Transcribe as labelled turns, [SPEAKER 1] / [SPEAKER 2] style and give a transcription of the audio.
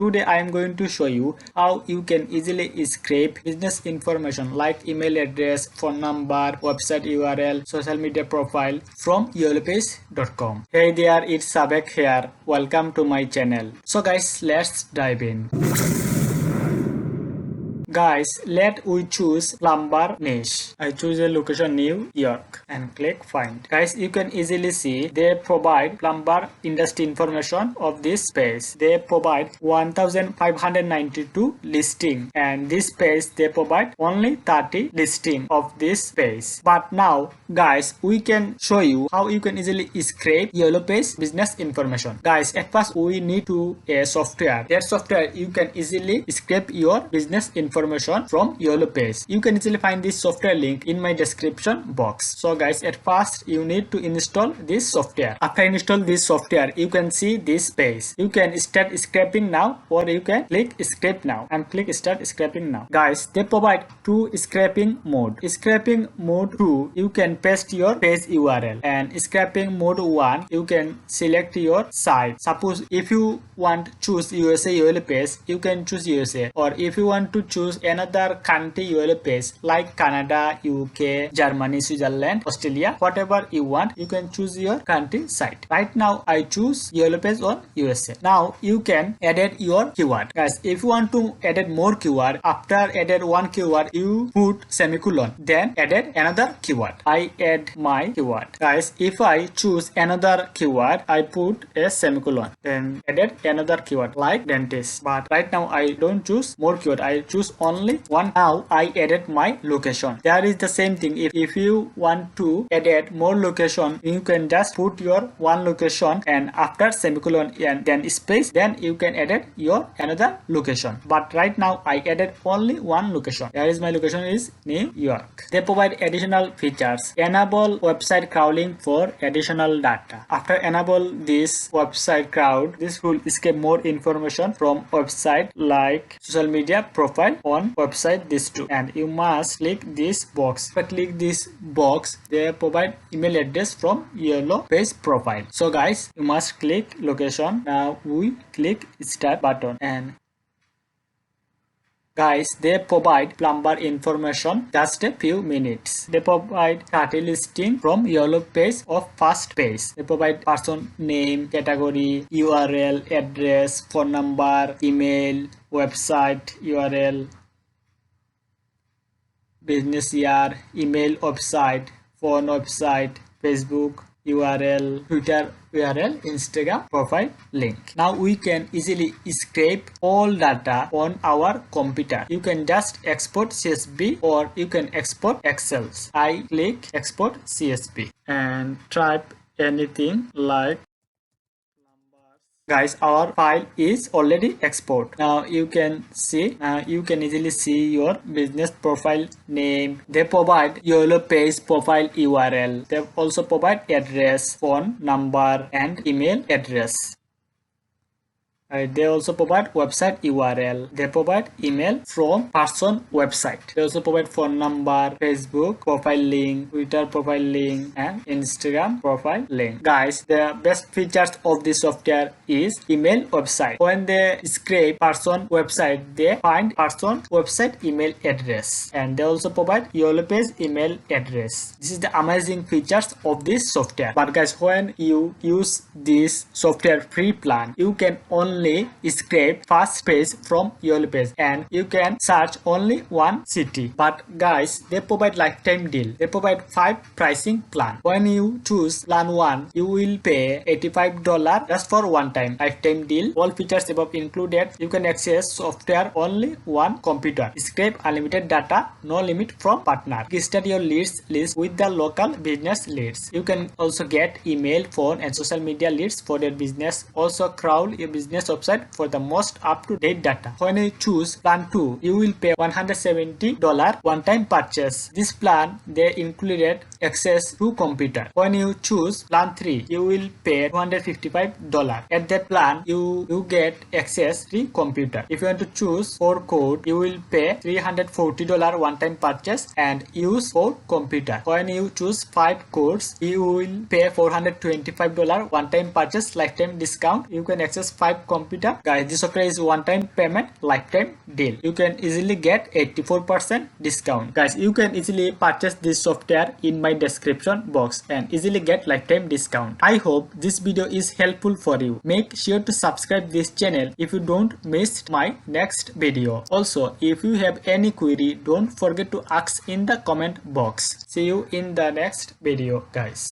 [SPEAKER 1] Today I am going to show you how you can easily scrape business information like email address, phone number, website URL, social media profile from yellowpage.com. Hey there, it's Sabek here. Welcome to my channel. So guys, let's dive in. Guys, let we choose plumber niche. I choose a location New York and click find. Guys, you can easily see they provide plumber industry information of this page. They provide 1592 listing, and this page they provide only 30 listing of this page. But now guys, we can show you how you can easily scrape Yellow Page business information. Guys, at first we need to a software. That software you can easily scrape your business information from Yellow Page. You can easily find this software link in my description box. So guys, at first you need to install this software. After install this software, you can see this page. You can start scraping now, or you can click scrape now and click start scraping now. Guys, they provide two scraping mode. Scraping mode 2, you can paste your page URL, and scraping mode 1, you can select your site. Suppose if you want to choose USA URL page, you can choose USA, or if you want to choose another country URL page like Canada, UK, Germany, Switzerland, Australia, whatever you want, you can choose your country site. Right now I choose URL page on USA. Now you can edit your keyword. Guys, if you want to edit more keyword, after added one keyword you put semicolon, then added another keyword. I add my keyword. Guys, if I choose another keyword, I put a semicolon, then added another keyword like dentist. But right now I don't choose more keyword, I choose only one. Now I added my location. There is the same thing. If you want to edit more location, you can just put your one location and after semicolon and then space, then you can edit your another location. But right now I added only one location. There is my location is New York. They provide additional features. Enable website crawling for additional data. After enable this website crowd, this will escape more information from website like social media profile on website this too. And you must click this box. If I click this box, they provide email address from Yellow Page profile. So guys, you must click location. Now we click start button, and guys, they provide plumber information just a few minutes. They provide 30 listing from Yellow Page of first page. They provide person name, category, URL, address, phone number, email, website URL, business year, email website, phone website, Facebook URL, Twitter URL, Instagram profile link. Now we can easily scrape all data on our computer. You can just export CSV or you can export Excel. I click export CSV and type anything like guys, our file is already export. Now you can see, you can easily see your business profile name. They provide Yellow Page profile URL. They also provide address, phone number and email address. They also provide website URL. They provide email from person website. They also provide phone number, Facebook profile link, Twitter profile link and Instagram profile link. Guys, the best features of this software is email website. When they scrape person website, they find person website email address, and they also provide Yellow Page email address. This is the amazing features of this software. But guys, when you use this software free plan, you can only scrape first page from Yellow Page and you can search only one city. But guys, they provide lifetime deal. They provide 5 pricing plan. When you choose plan 1, you will pay $85 just for one time. Lifetime deal. All features above included. You can access software only one computer. Scrape unlimited data, no limit from partner. Register your leads list with the local business leads. You can also get email, phone and social media leads for their business. Also crawl your business website for the most up-to-date data. When you choose plan 2, you will pay $170 one-time purchase. This plan they included access to computer. When you choose plan 3, you will pay $255. At that plan, you get access to computer. If you want to choose 4 code, you will pay $340 one-time purchase and use 4 computer. When you choose 5 codes, you will pay $425 one-time purchase lifetime discount. You can access 5 computers computer. Guys, this software is one-time payment, lifetime deal. You can easily get 84% discount. Guys, you can easily purchase this software in my description box and easily get lifetime discount. I hope this video is helpful for you. Make sure to subscribe this channel if you don't miss my next video. Also, if you have any query, don't forget to ask in the comment box. See you in the next video, guys.